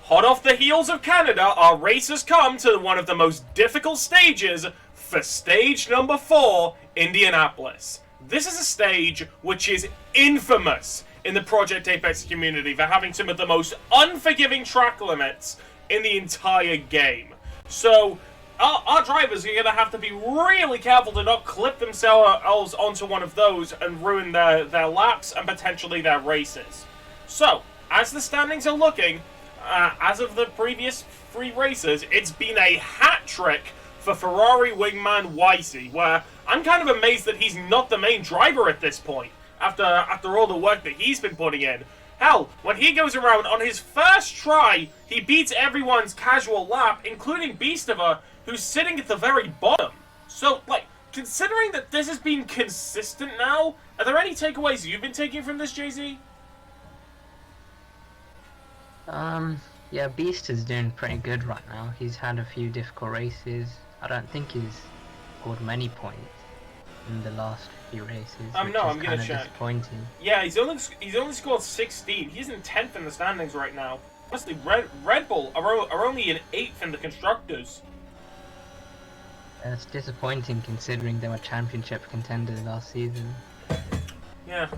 hot off the heels of Canada, our race has come to one of the most difficult stages for stage number 4, Indianapolis. This is a stage which is infamous in the Project Apex community for having some of the most unforgiving track limits in the entire game. So, our drivers are going to have to be really careful to not clip themselves onto one of those and ruin their laps and potentially their races. So, as the standings are looking, as of the previous 3 races, it's been a hat trick for Ferrari wingman Wysy, where I'm kind of amazed that he's not the main driver at this point, after all the work that he's been putting in. Hell, when he goes around on his first try, he beats everyone's casual lap, including Beastover, who's sitting at the very bottom. So, like, considering that this has been consistent now, are there any takeaways you've been taking from this, Jay-Z? Yeah, Beast is doing pretty good right now. He's had a few difficult races. I don't think he's scored many points in the last few races. No, I'm gonna check. Disappointing. Yeah, he's only scored 16. He's in 10th in the standings right now. Honestly, Red Bull are only in 8th in the constructors. It's disappointing considering they were championship contenders last season. Yeah.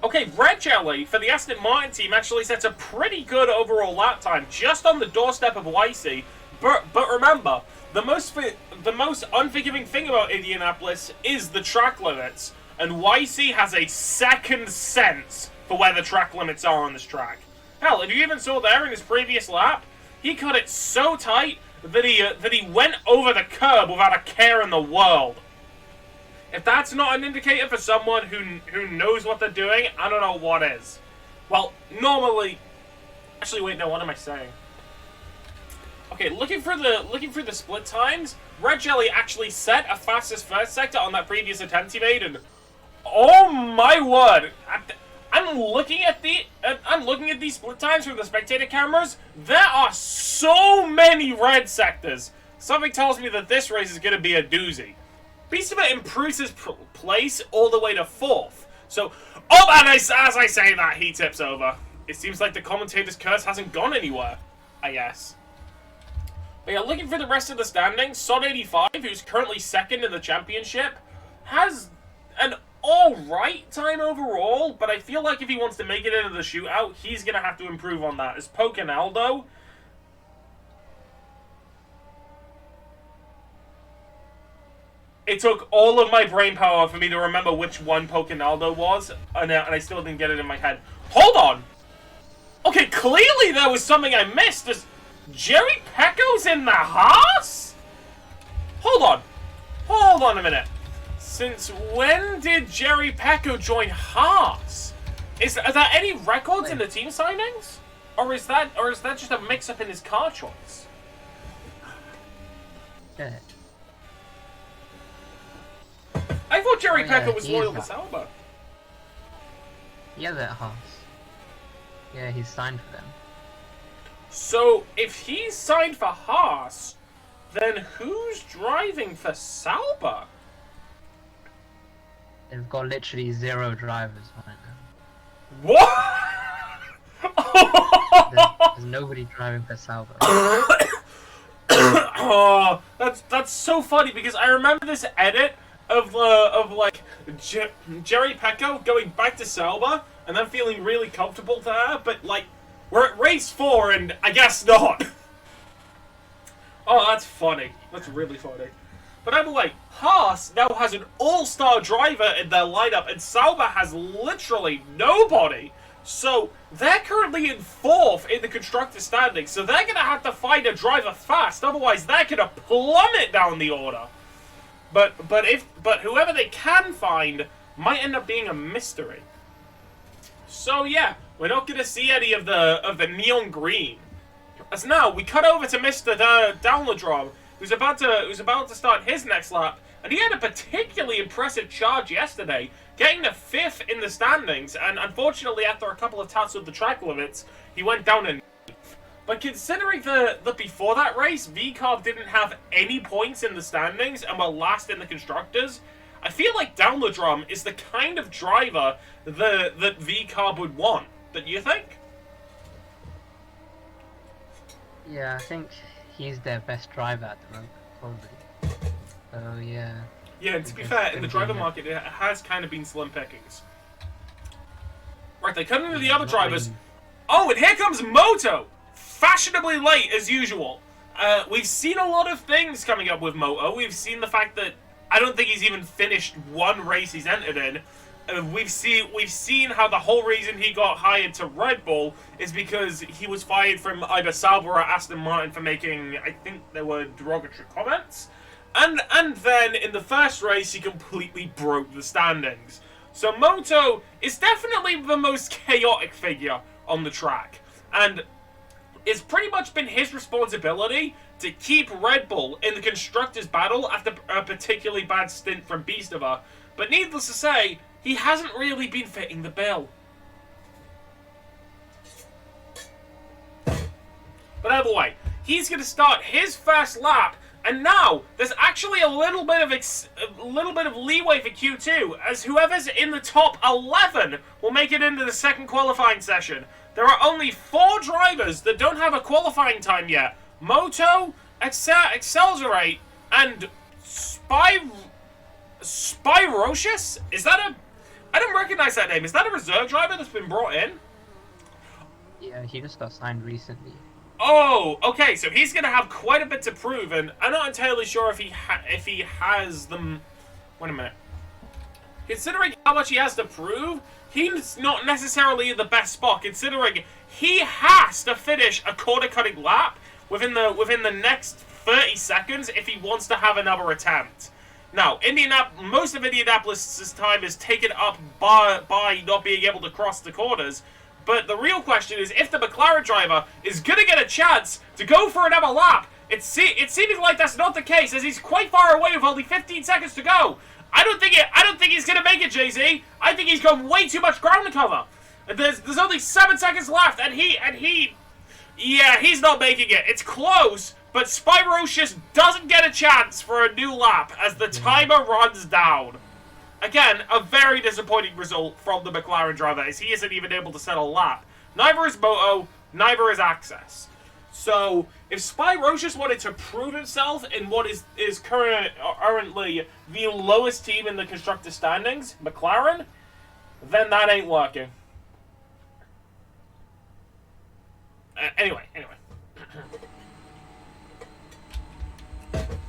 Okay, Red Jelly for the Aston Martin team actually sets a pretty good overall lap time, just on the doorstep of Wysy. But remember, the most unforgiving thing about Indianapolis is the track limits, and Wysy has a second sense for where the track limits are on this track. Hell, if you even saw there in his previous lap, he cut it so tight that he went over the curb without a care in the world. If that's not an indicator for someone who knows what they're doing, I don't know what is. Well, normally, actually, wait, no, what am I saying? Okay, looking for the split times, Red Jelly actually set a fastest first sector on that previous attempt he made, and oh my word, I'm looking at these split times from the spectator cameras. There are so many red sectors. Something tells me that this race is going to be a doozy. Beastover improves his place all the way to 4th. So, and as I say that, he tips over. It seems like the commentator's curse hasn't gone anywhere, I guess. But yeah, looking for the rest of the standings, Sod85, who's currently 2nd in the championship, has an alright time overall, but I feel like if he wants to make it into the shootout, he's going to have to improve on that. As Pocanaldo, it took all of my brain power for me to remember which one Pocanaldo was, and I still didn't get it in my head. Hold on! Okay, clearly there was something I missed. Jerry Pecco's in the Haas? Hold on a minute. Since when did Jerry Pecco join Haas? Are there any records in the team signings? Or is that just a mix-up in his car choice? Yeah. I thought Jerry Pecco was loyal to Sauber. Yeah, that Haas. Yeah, he's signed for them. So, if he's signed for Haas, then who's driving for Sauber? They've got literally 0 drivers right now. What? There's nobody driving for Sauber. Oh, that's so funny because I remember this edit of Jerry Pecco going back to Sauber and then feeling really comfortable there, but like we're at race 4 and I guess not. Oh, that's funny. That's really funny. But either way, Haas now has an all-star driver in their lineup and Sauber has literally nobody. So they're currently in 4th in the constructor standings, so they're going to have to find a driver fast, otherwise they're going to plummet down the order. But whoever they can find might end up being a mystery. So yeah, we're not going to see any of the neon green. As now we cut over to Mr. Downloadrom, who's about to start his next lap, and he had a particularly impressive charge yesterday, getting to 5th in the standings, and unfortunately after a couple of tasks with the track limits, he went down in 9th. But considering that before that race, VCarb didn't have any points in the standings and were last in the constructors, I feel like Downloadrom is the kind of driver that VCarb would want. Don't you think? Yeah, I think he's their best driver at the moment, probably. So yeah, Yeah, and I to be guess fair, it's in the gonna be driver market, it has kind of been slim pickings. Right, they come into the yeah, other not drivers. really. Oh, and here comes Moto! Fashionably late, as usual. We've seen a lot of things coming up with Moto. We've seen the fact that I don't think he's even finished one race he's entered in. We've seen how the whole reason he got hired to Red Bull is because he was fired from either Sauber or Aston Martin for making, I think there were derogatory comments. And then in the first race he completely broke the standings. So Moto is definitely the most chaotic figure on the track. And it's pretty much been his responsibility to keep Red Bull in the Constructors' battle after a particularly bad stint from Beastover. But needless to say, he hasn't really been fitting the bill. But either way, he's going to start his first lap, and now there's actually a little bit of leeway for Q2, as whoever's in the top 11 will make it into the second qualifying session. There are only 4 drivers that don't have a qualifying time yet: Moto, Accelerate, and Spyrocious? Is that a... I don't recognize that name. Is that a reserve driver that's been brought in? Yeah, he just got signed recently. Oh, okay, so he's going to have quite a bit to prove, and I'm not entirely sure if he has them... Wait a minute. Considering how much he has to prove, he's not necessarily in the best spot, considering he has to finish a quarter-cutting lap within the next 30 seconds if he wants to have another attempt. Now, most of Indianapolis' time is taken up by not being able to cross the corners, but the real question is if the McLaren driver is going to get a chance to go for another lap. It's seeming like that's not the case, as he's quite far away with only 15 seconds to go. I don't think he's going to make it, Jay-Z. I think he's got way too much ground to cover. There's only 7 seconds left, and yeah, he's not making it. It's close, but Spyrocious doesn't get a chance for a new lap as the timer runs down. Again, a very disappointing result from the McLaren driver, as he isn't even able to set a lap. Neither is Moto, neither is Access. So, if Spyrocious wanted to prove himself in what is currently the lowest team in the constructor standings, McLaren, then that ain't working. Anyway.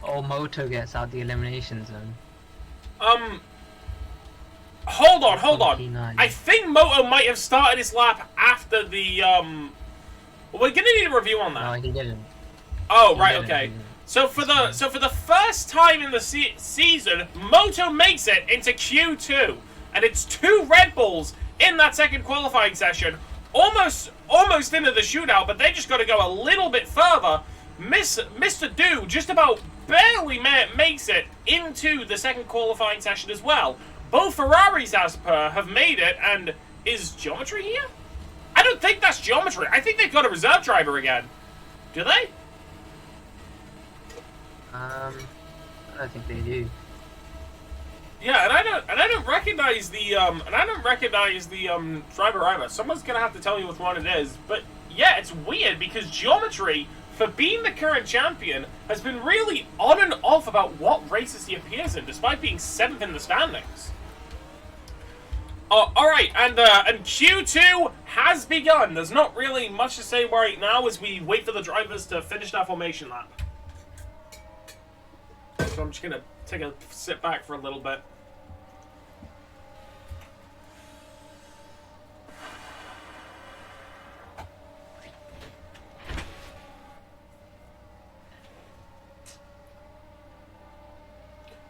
Oh, Moto gets out the elimination zone. Hold on. 49. I think Moto might have started his lap after the, we're gonna need a review on that. No, he didn't. Oh, He right, didn't, okay. he didn't. So for the first time in the season, Moto makes it into Q2, and it's 2 Red Bulls in that second qualifying session, almost into the shootout, but they just got to go a little bit further. Mr. Do just about barely makes it into the second qualifying session as well. Both Ferraris, as per, have made it, and is Geometry here? I don't think that's Geometry. I think they've got a reserve driver again. Do they? I don't think they do. Yeah, and I don't recognize the driver either. Someone's gonna have to tell me which one it is. But yeah, it's weird because Geometry, for being the current champion, has been really on and off about what races he appears in, despite being 7th in the standings. Alright, and Q2 has begun. There's not really much to say right now as we wait for the drivers to finish that formation lap. So I'm just gonna take a sit back for a little bit.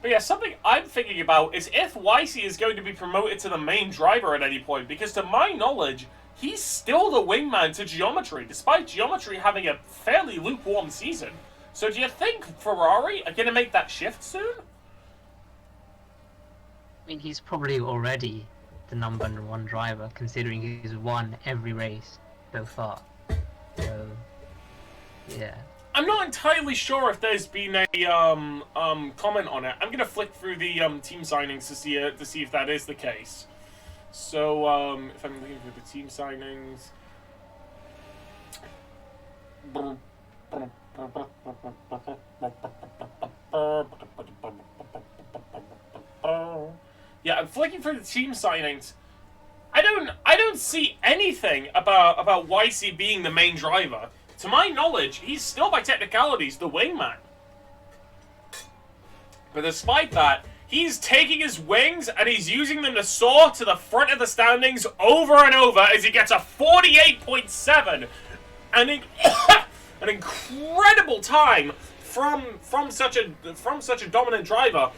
But yeah, something I'm thinking about is if Wysy is going to be promoted to the main driver at any point, because to my knowledge, he's still the wingman to Geometry, despite Geometry having a fairly lukewarm season. So do you think Ferrari are going to make that shift soon? I mean, he's probably already the number 1 driver, considering he's won every race so far. So, yeah. I'm not entirely sure if there's been a comment on it. I'm gonna flick through the team signings to see if that is the case. So if I'm looking through the team signings, Yeah, I'm flicking through the team signings. I don't see anything about Wysy being the main driver. To my knowledge, he's still by technicalities the wingman. But despite that, he's taking his wings and he's using them to soar to the front of the standings over and over as he gets a 48.7. An incredible time from such a dominant driver.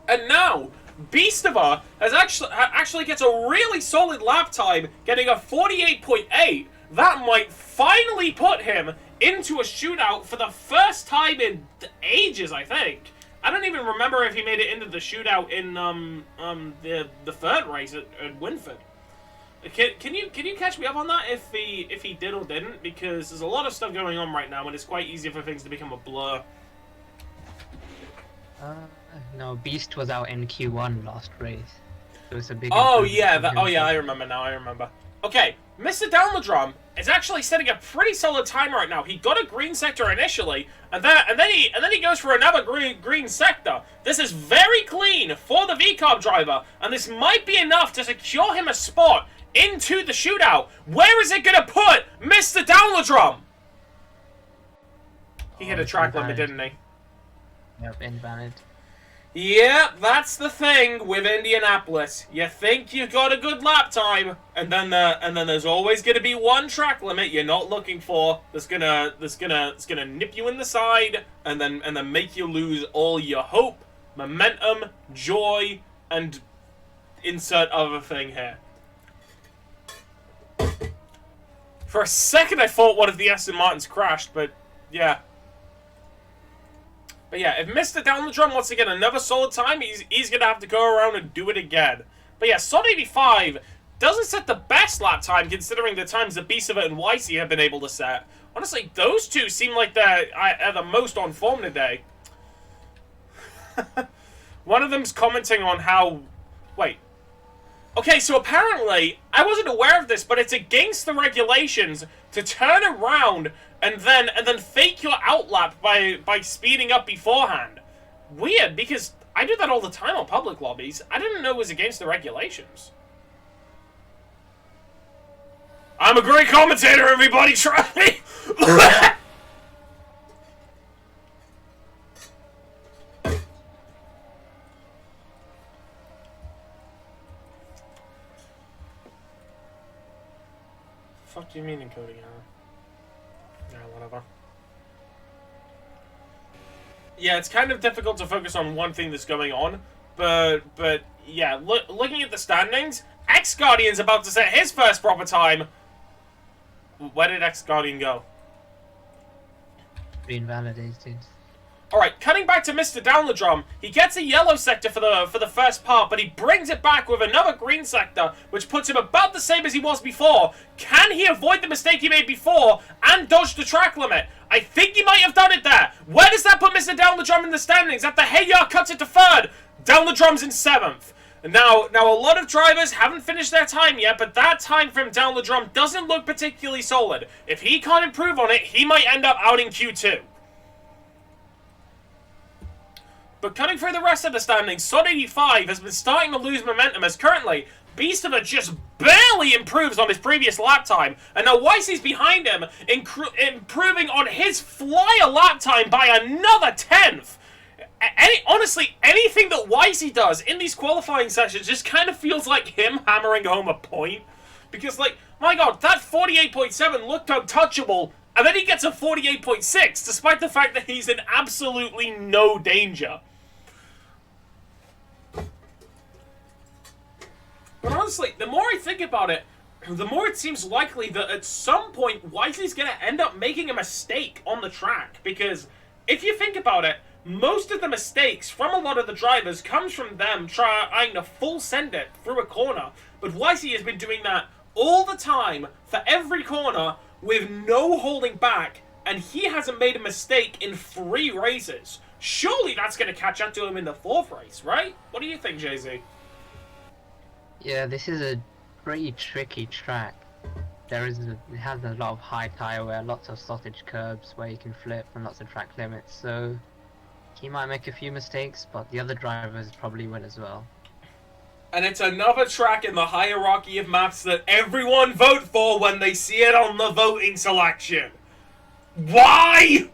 And now Beastover has actually gets a really solid lap time, getting a 48.8. That might finally put him into a shootout for the first time in ages, I think. I don't even remember if he made it into the shootout in the third race at Winford. Can you catch me up on that if he did or didn't? Because there's a lot of stuff going on right now, and it's quite easy for things to become a blur. No, Beast was out in Q1 last race. It was a big. Oh yeah, I remember now. I remember. Okay, Mr. Down the Drum is actually setting a pretty solid time right now. He got a green sector initially, and then he goes for another green sector. This is very clean for the VCARB driver, and this might be enough to secure him a spot into the shootout. Where is it gonna put Mr. Down the Drum? He hit a track limit, didn't he? Yep, invalid. Yeah, that's the thing with Indianapolis. You think you got a good lap time, and then there's always gonna be one track limit you're not looking for that's gonna nip you in the side and then make you lose all your hope, momentum, joy, and insert other thing here. For a second I thought one of the Aston Martins crashed, but yeah. But yeah, if Mr. Down the Drum wants to get another solid time, he's going to have to go around and do it again. But yeah, Sod 85 doesn't set the best lap time considering the times that Beastover and Wysy have been able to set. Honestly, those two seem like they're the most on form today. One of them's commenting on how... Wait. Okay, so apparently, I wasn't aware of this, but it's against the regulations to turn around and then fake your outlap by speeding up beforehand. Weird, because I do that all the time on public lobbies. I didn't know it was against the regulations. I'm a great commentator, everybody, try me! Fuck do you mean encoding error? Yeah, whatever. Yeah, it's kind of difficult to focus on one thing that's going on, but yeah, looking at the standings, X-Guardian's about to set his first proper time. Where did X-Guardian go? Reinvalidated. Alright, cutting back to Mr. Down the Drum, he gets a yellow sector for the first part, but he brings it back with another green sector, which puts him about the same as he was before. Can he avoid the mistake he made before and dodge the track limit? I think he might have done it there. Where does that put Mr. Down the Drum in the standings? After Hayar cuts it to third, Down the Drum's in 7th. Now a lot of drivers haven't finished their time yet, but that time from Down the Drum doesn't look particularly solid. If he can't improve on it, he might end up out in Q2. But cutting through the rest of the standings, Sod 85 has been starting to lose momentum as currently Beastover just barely improves on his previous lap time, and now Wysy's behind him, improving on his flyer lap time by another 10th. Honestly, anything that Wysy does in these qualifying sessions just kind of feels like him hammering home a point. Because, like, my god, that 48.7 looked untouchable, and then he gets a 48.6, despite the fact that he's in absolutely no danger. But honestly, the more I think about it, the more it seems likely that at some point, Wysy's going to end up making a mistake on the track. Because if you think about it, most of the mistakes from a lot of the drivers comes from them trying to full send it through a corner. But Wysy has been doing that all the time for every corner with no holding back. And he hasn't made a mistake in 3 races. Surely that's going to catch up to him in the 4th race, right? What do you think, Jay-Z? Yeah, this is a pretty tricky track. it has a lot of high tire wear, lots of sausage curbs where you can flip, and lots of track limits. So he might make a few mistakes, but the other drivers probably will as well. And it's another track in the hierarchy of maps that everyone vote for when they see it on the voting selection. Why?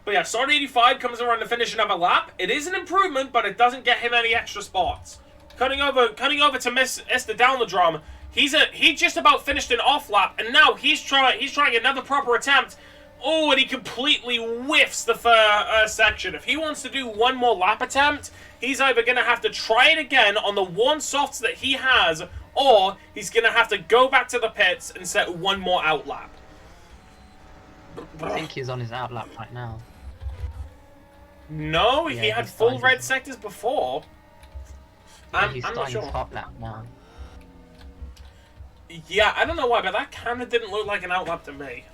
But yeah, Sod 85 comes around to finish another lap. It is an improvement, but it doesn't get him any extra spots. Cutting over to Mr. Down the Drum. He just about finished an off lap, and now he's trying another proper attempt. Oh, and he completely whiffs the first section. If he wants to do one more lap attempt, he's either going to have to try it again on the one softs that he has, or he's going to have to go back to the pits and set one more out lap. I think he's on his out lap right now. No, Yeah, he had he's full starting red to- sectors before. Yeah, he's I'm not starting sure. his top lap now. Yeah, I don't know why, but that kind of didn't look like an out lap to me.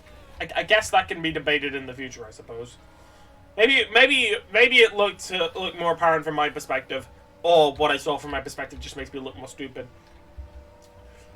I guess that can be debated in the future, I suppose. Maybe it looked more apparent from my perspective, or what I saw from my perspective just makes me look more stupid.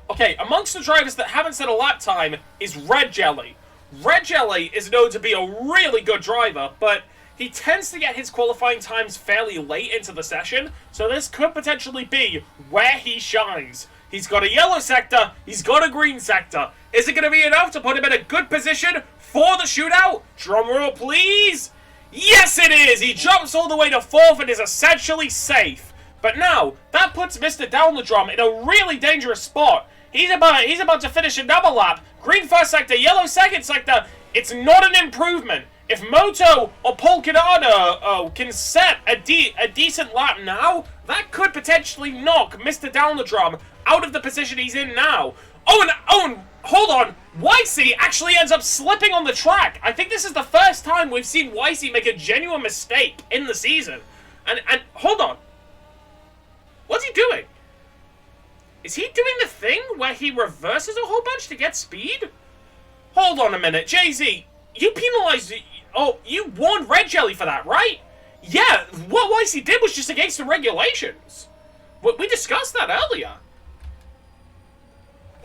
Okay, amongst the drivers that haven't set a lap time is Red Jelly. Red Jelly is known to be a really good driver, but he tends to get his qualifying times fairly late into the session, so this could potentially be where he shines. He's got a yellow sector, he's got a green sector. Is it going to be enough to put him in a good position for the shootout? Drum roll, please! Yes, it is! He jumps all the way to 4th and is essentially safe. But now, that puts Mr. Down the Drum in a really dangerous spot. He's about to finish another lap. Green first sector, yellow second sector. It's not an improvement. If Moto or Polkadado can set a decent lap now, that could potentially knock Mr. Down the Drum out of the position he's in now. Oh, and hold on. Wysy actually ends up slipping on the track. I think this is the first time we've seen Wysy make a genuine mistake in the season. And hold on. What's he doing? Is he doing the thing where he reverses a whole bunch to get speed? Hold on a minute. Jay-Z, you penalized... Oh, you warned Red Jelly for that, right? Yeah, what Wysy did was just against the regulations. We discussed that earlier.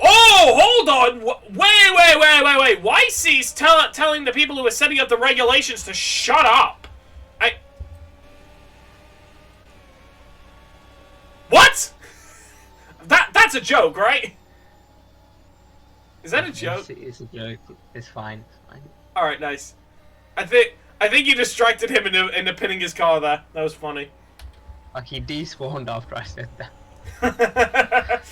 Oh, hold on! Wait! Wysy's telling the people who are setting up the regulations to shut up. What? That's a joke, right? Is that a joke? It's a joke. It's fine. All right, nice. I think you distracted him into pinning his car there. That was funny. Like he despawned after I said that.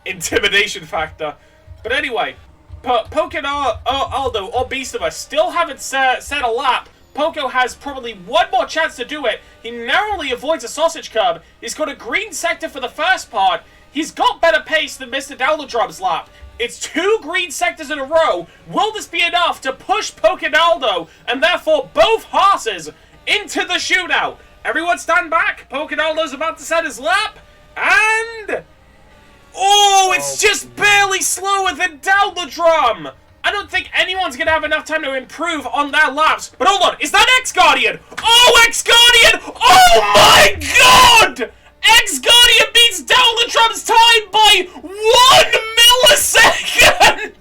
Intimidation factor. But anyway, Poco Aldo or Beast of Us still haven't set a lap. Poco has probably one more chance to do it. He narrowly avoids a sausage curb. He's got a green sector for the first part. He's got better pace than Mr. Dowdledrum's lap. It's 2 green sectors in a row. Will this be enough to push Pocanaldo and therefore both horses into the shootout? Everyone stand back. Pocanaldo's about to set his lap. And... oh, it's just barely slower than Dowdledrum. I don't think anyone's going to have enough time to improve on their laps. But hold on, is that X-Guardian? Oh, X-Guardian! Oh my god! X-Guardian beats Dowdledrum's time by 1 millisecond!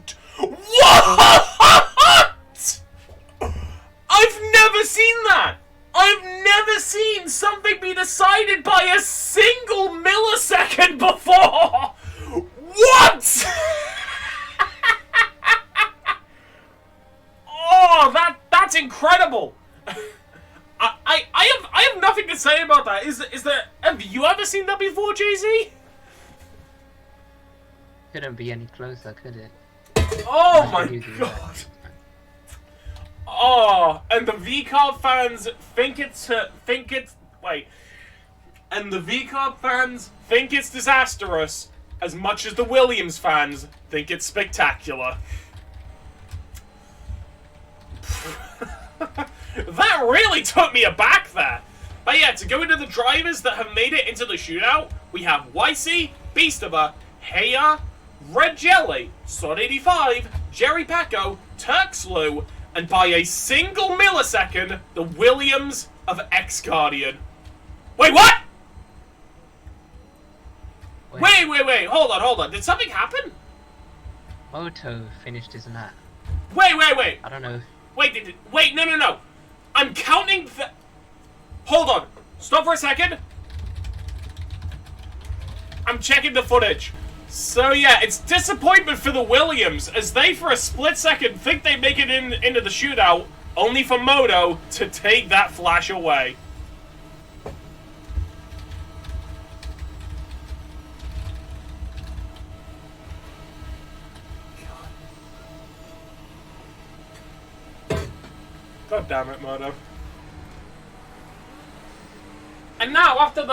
What? I've never seen that! I've never seen something be decided by a single millisecond before! What? Oh, that's incredible! I have nothing to say about that. Have you ever seen that before, Jay-Z? Couldn't be any closer, could it? Oh my god! Oh, and the VCarb fans and the VCarb fans think it's disastrous as much as the Williams fans think it's spectacular. That really took me aback there. But yeah, to go into the drivers that have made it into the shootout, we have Wysy, Beastover, Heya, Red Jelly, Sod 85, Jerry Pecco, Turkslew, and by a single millisecond, the Williams of X-Guardian. Wait, what? Wait, hold on. Did something happen? Moto finished his lap. Wait. I don't know. Wait, no. I'm counting the... Hold on. Stop for a second. I'm checking the footage. So yeah, it's disappointment for the Williams, as they for a split second think they make it into the shootout, only for Moto to take that flash away. God damn it, Moto. And now after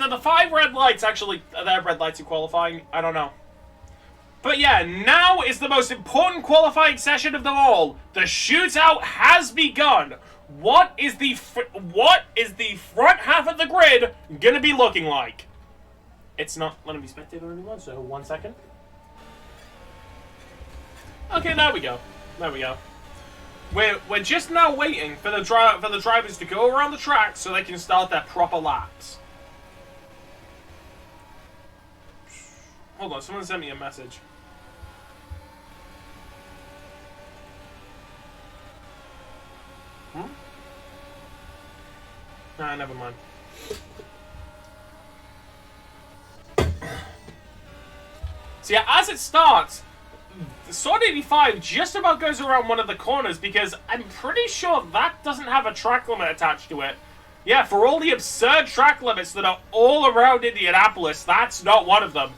the 5 red lights, actually, are there red lights in qualifying? I don't know. But yeah, now is the most important qualifying session of them all. The shootout has begun. What is the front half of the grid gonna be looking like? It's not letting me spectate or anyone, so 1 second. Okay, there we go. We're just now waiting for the drivers to go around the track so they can start their proper laps. Hold on, someone sent me a message. Nah, never mind. So yeah, as it starts, the Sword 85 just about goes around one of the corners because I'm pretty sure that doesn't have a track limit attached to it. Yeah, for all the absurd track limits that are all around Indianapolis, that's not one of them.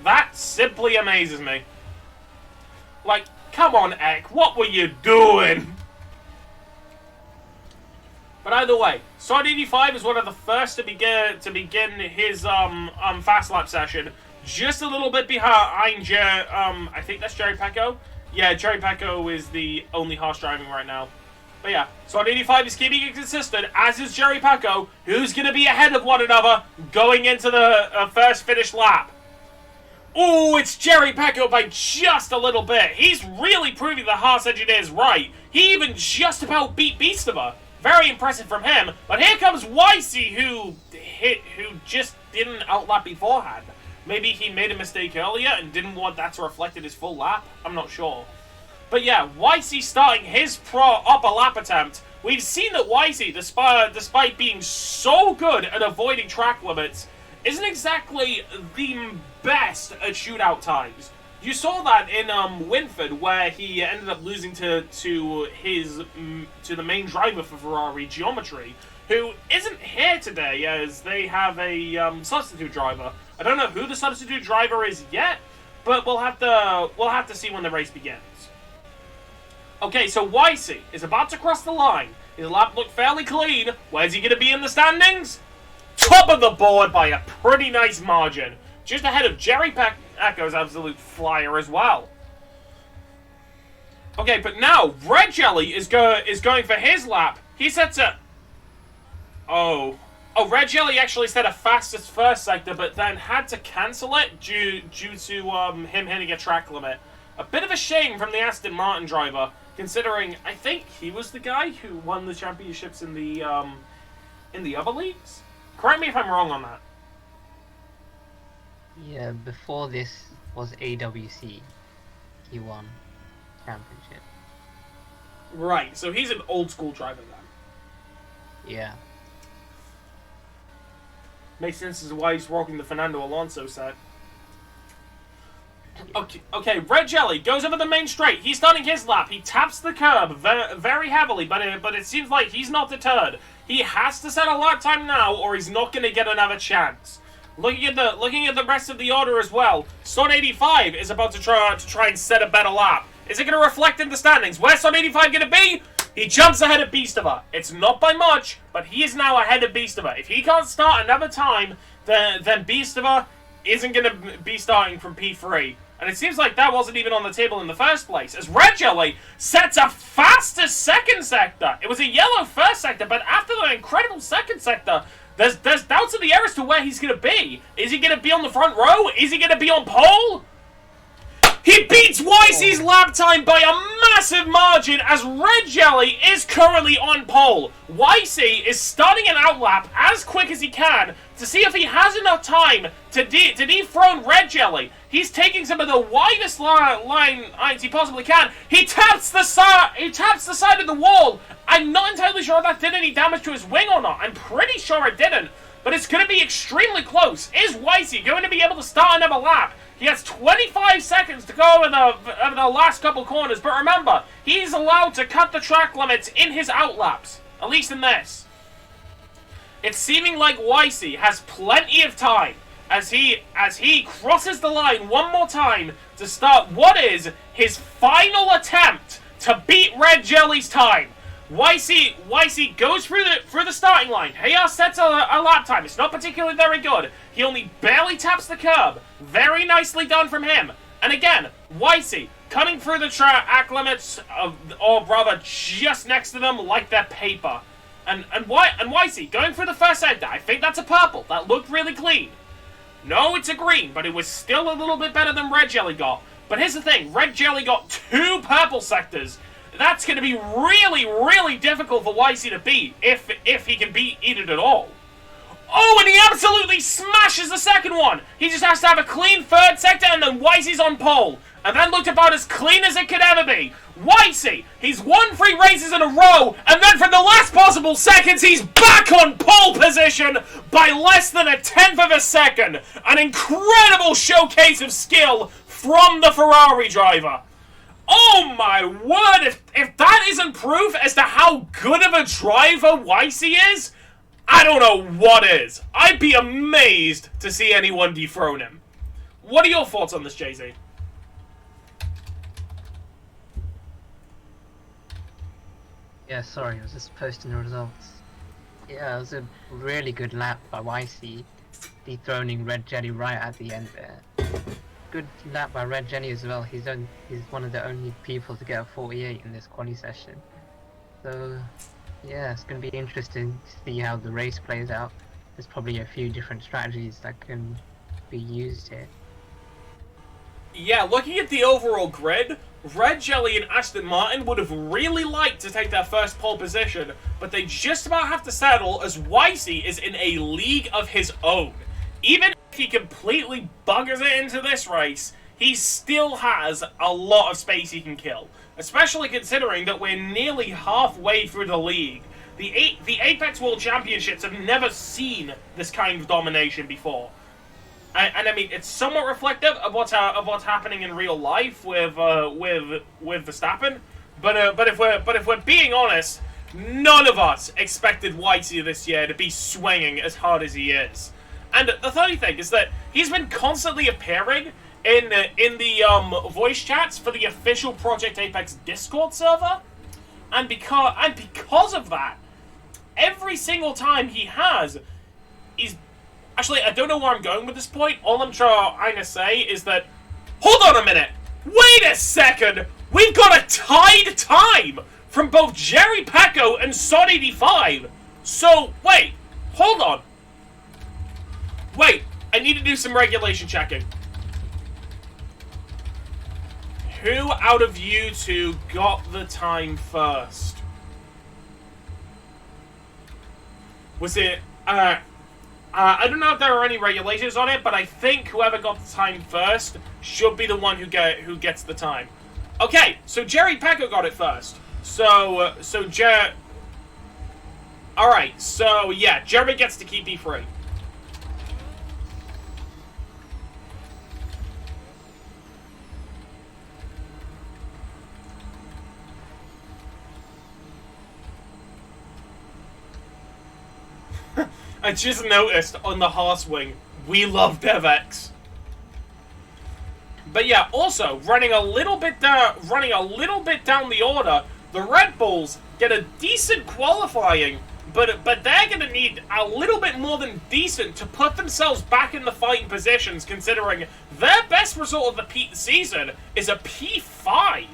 That simply amazes me. Like, come on, Eck, what were you doing? But either way, Sword 85 is one of the first to begin his fast lap session. Just a little bit behind I think that's Jerry Pecco. Yeah, Jerry Pecco is the only harsh driving right now. But yeah, Sword 85 is keeping it consistent, as is Jerry Pecco, who's going to be ahead of one another going into the first finish lap. Ooh, it's Jerry Pecco by just a little bit. He's really proving the Haas engineers right. He even just about beat Beastover. Very impressive from him. But here comes Wysy, who just didn't outlap beforehand. Maybe he made a mistake earlier and didn't want that to reflect in his full lap. I'm not sure. But yeah, Wysy starting his upper lap attempt. We've seen that Wysy, despite being so good at avoiding track limits, isn't exactly the best at shootout times. You saw that in Winford, where he ended up losing to the main driver for Ferrari, Geometry, who isn't here today as they have a substitute driver. I don't know who the substitute driver is yet, but we'll have to see when the race begins. Okay, so Wysy is about to cross the line. His lap looked fairly clean. Where's he going to be in the standings? Top of the board by a pretty nice margin. Just ahead of Jerry Pecco's absolute flyer as well. Okay, but now Red Jelly is going for his lap. He sets a... Oh, Red Jelly actually set a fastest first sector, but then had to cancel it due to him hitting a track limit. A bit of a shame from the Aston Martin driver, considering I think he was the guy who won the championships in the other leagues. Correct me if I'm wrong on that. Yeah, before this was AWC. He won championship. Right, so he's an old school driver then. Yeah. Makes sense as to why he's rocking the Fernando Alonso set. Okay, Red Jelly goes over the main straight. He's starting his lap. He taps the curb very heavily, but it seems like he's not deterred. He has to set a lap time now, or he's not going to get another chance. Looking at the rest of the order as well, Son 85 is about to try and set a better lap. Is it going to reflect in the standings? Where's Son 85 going to be? He jumps ahead of Beastover. It's not by much, but he is now ahead of Beastover. If he can't start another time, then Beastover isn't going to be starting from P3. And it seems like that wasn't even on the table in the first place, as Red Jelly sets a faster second sector. It was a yellow first sector, but after the incredible second sector, there's doubts in the air as to where he's going to be. Is he going to be on the front row? Is he going to be on pole? He beats Wysy's lap time by a massive margin as Red Jelly is currently on pole. Wysy is starting an outlap as quick as he can to see if he has enough time to dethrone Red Jelly. He's taking some of the widest lines he possibly can. He taps the side of the wall. I'm not entirely sure if that did any damage to his wing or not. I'm pretty sure it didn't. But it's going to be extremely close. Is Wysy going to be able to start another lap? He has 25 seconds to go over the last couple corners. But remember, he's allowed to cut the track limits in his outlaps. At least in this. It's seeming like Wysy has plenty of time as he crosses the line one more time to start what is his final attempt to beat Red Jelly's time. Wysy goes through the starting line. Hayar sets a lap time. It's not particularly very good. He only barely taps the curb. Very nicely done from him. And again, Wysy cutting through the track limits, or rather just next to them like they're paper. And Wysy going through the first sector. I think that's a purple. That looked really clean. No, it's a green, but it was still a little bit better than Red Jelly got. But here's the thing. Red Jelly got 2 purple sectors. That's going to be really, really difficult for Wysy to beat, if he can beat it at all. Oh, and he absolutely smashes the second one! He just has to have a clean third sector, and then Wysy's on pole. And that looked about as clean as it could ever be. Wysy, he's won 3 races in a row, and then for the last possible seconds, he's back on pole position by less than 1/10 of a second. An incredible showcase of skill from the Ferrari driver. Oh my word, if that isn't proof as to how good of a driver Wysy is, I don't know what is. I'd be amazed to see anyone dethrone him. What are your thoughts on this, Jay-Z? Yeah, sorry, I was just posting the results. Yeah, it was a really good lap by Wysy, dethroning Red Jelly right at the end there. Good lap by Red Jelly as well. He's one of the only people to get a 48 in this quali session. So yeah, it's going to be interesting to see how the race plays out. There's probably a few different strategies that can be used here. Yeah, looking at the overall grid, Red Jelly and Aston Martin would have really liked to take their first pole position, but they just about have to settle as Wysy is in a league of his own. Even if he completely buggers it into this race, he still has a lot of space he can kill. Especially considering that we're nearly halfway through the league. The Apex World Championships have never seen this kind of domination before. And I mean, it's somewhat reflective of what's happening in real life with Verstappen. But if we're being honest, none of us expected Wysy this year to be swinging as hard as he is. And the funny thing is that he's been constantly appearing in the voice chats for the official Project Apex Discord server, and because of that, every single time he's actually, I don't know where I'm going with this point. All I'm trying to say is that, hold on a minute, wait a second, we've got a tied time from both Jerry Pecco and Sod85. So wait, hold on. Wait, I need to do some regulation checking. Who out of you two got the time first? Was it, I don't know if there are any regulations on it, but I think whoever got the time first should be the one who gets the time. Okay, so Jerry Pecco got it first. Alright, so yeah, Jeremy gets to keep E3. I just noticed on the Harswing, we love DevX. But yeah, also running a little bit down the order, the Red Bulls get a decent qualifying, but they're gonna need a little bit more than decent to put themselves back in the fighting positions, considering their best result of the season is a P5.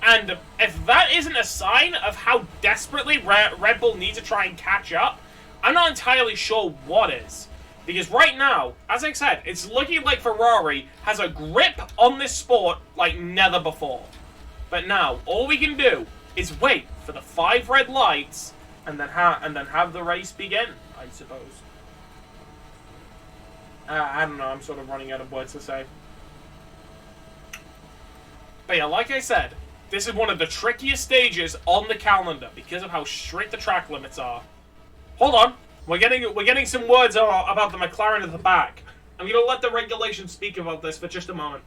And if that isn't a sign of how desperately Red Bull needs to try and catch up, I'm not entirely sure what is. Because right now, as I said, it's looking like Ferrari has a grip on this sport like never before. But now, all we can do is wait for the 5 red lights and then have the race begin, I suppose. I don't know, I'm sort of running out of words to say. But yeah, like I said, this is one of the trickiest stages on the calendar because of how strict the track limits are. Hold on. We're getting some words about the McLaren at the back. I'm going to let the regulations speak about this for just a moment.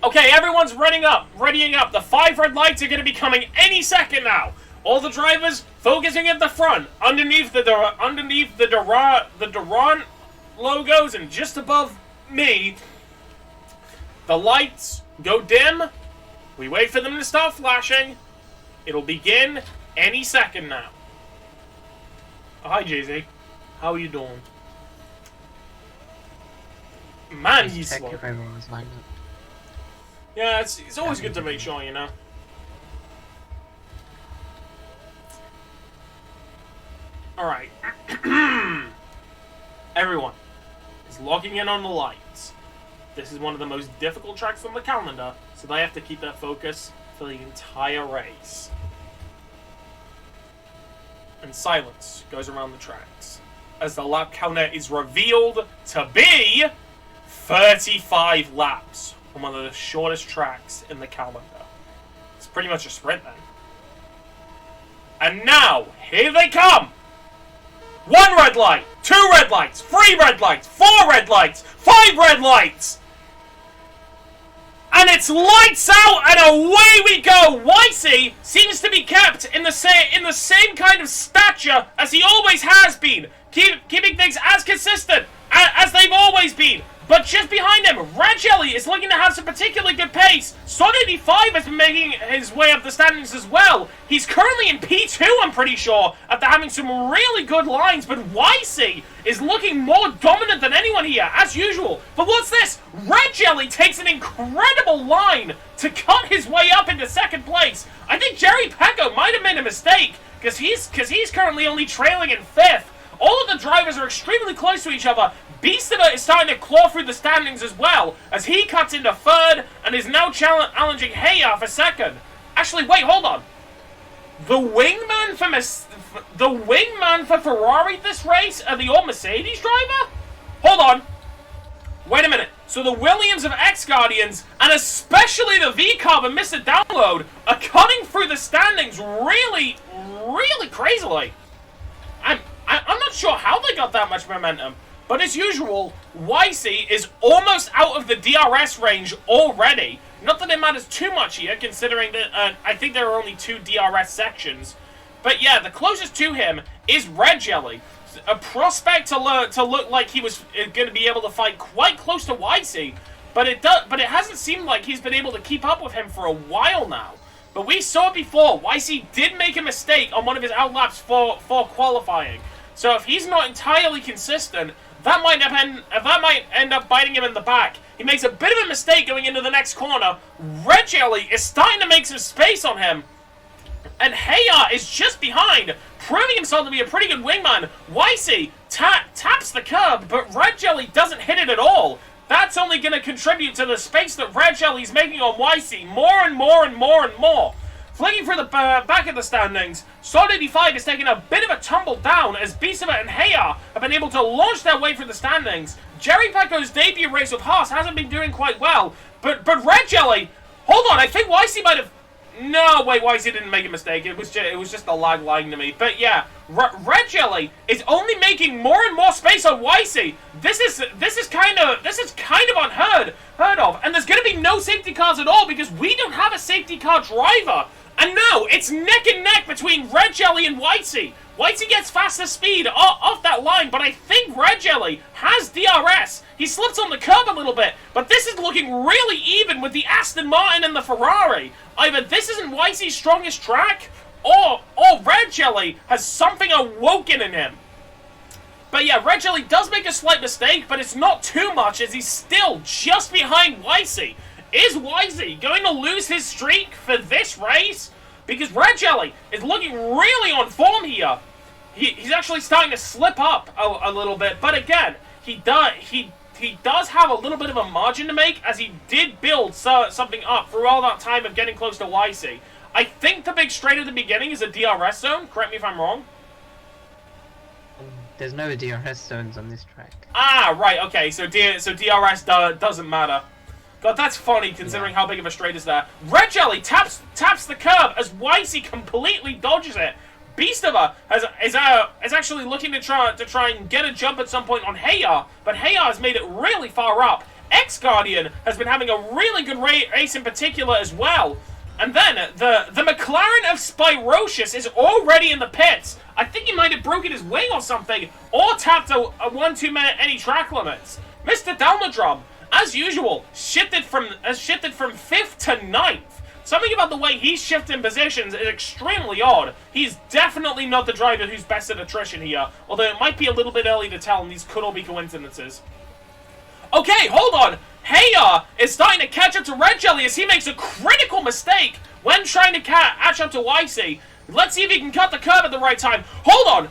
Okay, everyone's readying up. The 5 red lights are going to be coming any second now. All the drivers focusing at the front, underneath the Duran logos, and just above me. The lights go dim. We wait for them to start flashing. It'll begin any second now. Hi, Jay-Z. How are you doing? Man, he's slow. Yeah, it's always good to make sure, you know. Alright. Everyone is logging in on the lights. This is one of the most difficult tracks on the calendar, so they have to keep their focus for the entire race. And silence goes around the tracks as the lap counter is revealed to be 35 laps on one of the shortest tracks in the calendar. It's pretty much a sprint then. And now, here they come! 1 red light, 2 red lights, 3 red lights, 4 red lights, 5 red lights! And it's lights out and away we go! Wysy seems to be kept in the same kind of stature as he always has been, keeping things as consistent as they've always been. But just behind him, Red Jelly is looking to have some particularly good pace. Son 85 has been making his way up the standings as well. He's currently in P2, I'm pretty sure, after having some really good lines. But Wysy is looking more dominant than anyone here, as usual. But what's this? Red Jelly takes an incredible line to cut his way up into second place. I think Jerry Pecco might have made a mistake, because he's currently only trailing in 5th. All of the drivers are extremely close to each other. Beastava is starting to claw through the standings as well, as he cuts into 3rd and is now challenging Heya for 2nd. Actually, wait, hold on. The wingman for Ferrari this race are the old Mercedes driver? Hold on. Wait a minute. So the Williams of X-Guardians, and especially the V-Carb and Mr. Download, are cutting through the standings really, really crazily. I'm not sure how they got that much momentum. But as usual, Wysy is almost out of the DRS range already. Not that it matters too much here, considering that I think there are only 2 DRS sections. But yeah, the closest to him is Red Jelly. A prospect to look like he was going to be able to fight quite close to Wysy. But it hasn't seemed like he's been able to keep up with him for a while now. But we saw before, Wysy did make a mistake on one of his outlaps for qualifying. So if he's not entirely consistent, that might end up biting him in the back. He makes a bit of a mistake going into the next corner. Red Jelly is starting to make some space on him. And Heya is just behind, proving himself to be a pretty good wingman. Wysy taps the curb, but Red Jelly doesn't hit it at all. That's only going to contribute to the space that Red Jelly's making on Wysy more and more and more and more. Flicking through the back of the standings, Son 85 is taking a bit of a tumble down as Beastava and Heya have been able to launch their way through the standings. Jerry Pecco's debut race with Haas hasn't been doing quite well, but Red Jelly, hold on, I think Wysy might have... No, wait, Wysy didn't make a mistake. It was just a lag lying to me. But yeah, Red Jelly is only making more and more space on Wysy. This is kind of unheard of, and there's going to be no safety cars at all because we don't have a safety car driver. And now, it's neck and neck between Red Jelly and Wysy. Wysy gets faster speed off that line, but I think Red Jelly has DRS. He slips on the curb a little bit, but this is looking really even with the Aston Martin and the Ferrari. Either this isn't Wysy's strongest track, or Red Jelly has something awoken in him. But yeah, Red Jelly does make a slight mistake, but it's not too much as he's still just behind Wysy. Is Wysy going to lose his streak for this race? Because Red Jelly is looking really on form here. He's actually starting to slip up a little bit. But again, he does have a little bit of a margin to make as he did build something up through all that time of getting close to Wysy. I think the big straight at the beginning is a DRS zone. Correct me if I'm wrong. there's no DRS zones on this track. Ah, right, okay, so DRS doesn't matter. God, that's funny considering how big of a straight is there. Red Jelly taps the curb as Wysy completely dodges it. Beastover is actually looking to try and get a jump at some point on Hayar, but Hayar has made it really far up. X-Guardian has been having a really good race in particular as well. And then, the McLaren of Spirocious is already in the pits. I think he might have broken his wing or something, or tapped a 1-2 minute any track limits. Mr. Dalmadrum, as usual, shifted from 5th to 9th. Something about the way he's shifting positions is extremely odd. He's definitely not the driver who's best at attrition here, although it might be a little bit early to tell, and these could all be coincidences. Okay, hold on. Hayar is starting to catch up to Red Jelly as he makes a critical mistake when trying to catch up to Wysy. Let's see if he can cut the curb at the right time. Hold on.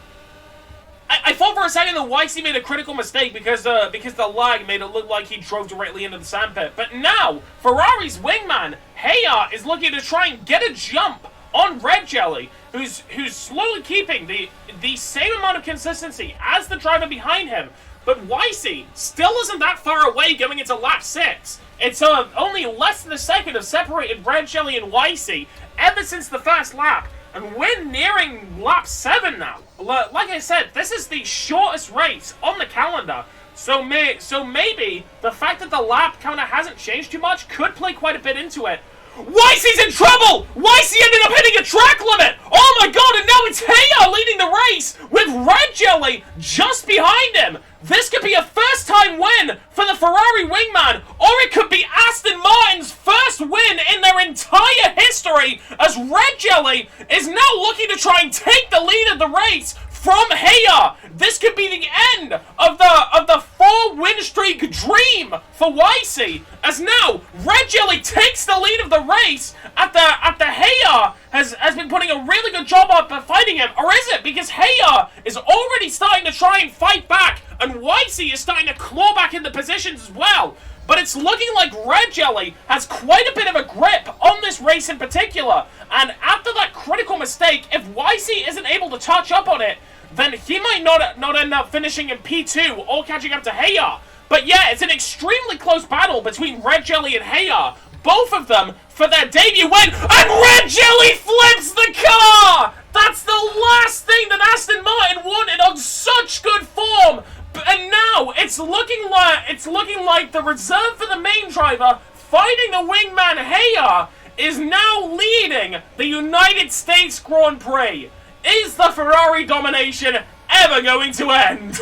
I thought for a second that Wysy made a critical mistake because the lag made it look like he drove directly into the sandpit. But now, Ferrari's wingman, Hayar, is looking to try and get a jump on Red Jelly, who's slowly keeping the same amount of consistency as the driver behind him. But Wysy still isn't that far away going into lap 6. It's only less than a second have separated Red Jelly and Wysy ever since the first lap. And we're nearing lap 7 now. Like I said, this is the shortest race on the calendar. So maybe the fact that the lap counter hasn't changed too much could play quite a bit into it. Wysy's in trouble! Wysy ended up hitting a track limit! Oh my god, and now it's Hayar leading the race with Red Jelly just behind him! This could be a first-time win for the Ferrari wingman, or it could be Aston Martin's first win in their entire history, as Red Jelly is now looking to try and take the lead of the race from Hayar. This could be the end of the 4-win streak dream for Wysy, as now Red Jelly takes the lead of the race after Hayar has been putting a really good job of fighting him. Or is it because Hayar is already starting to try and fight back, and Wysy is starting to claw back into positions as well? But it's looking like Red Jelly has quite a bit of a grip on this race in particular, and after that critical mistake, if Wysy isn't able to touch up on it, then he might not end up finishing in P2 or catching up to Hayar. But yeah, it's an extremely close battle between Red Jelly and Hayar, both of them for their debut win, and Red Jelly flips the car! That's the last thing that Aston Martin wanted on such good form! And now it's looking like the reserve for the main driver, fighting the wingman Hayar, is now leading the United States Grand Prix. Is the Ferrari domination ever going to end?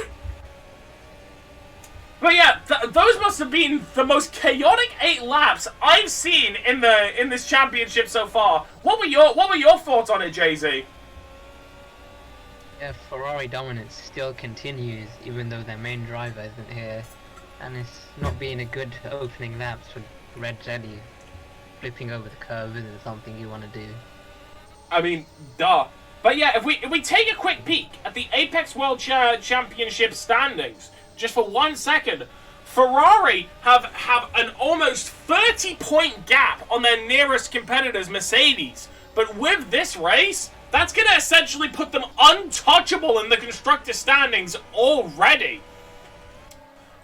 But yeah, those must have been the most chaotic 8 laps I've seen in this championship so far. What were your thoughts on it, Jay-Z? Yeah, Ferrari dominance still continues, even though their main driver isn't here, and it's not being a good opening laps for Red Jelly. Flipping over the curve isn't something you want to do. I mean, duh. But yeah, if we take a quick peek at the Apex World Championship standings, just for 1 second, Ferrari have an almost 30-point gap on their nearest competitors, Mercedes. But with this race, that's going to essentially put them untouchable in the constructor standings already.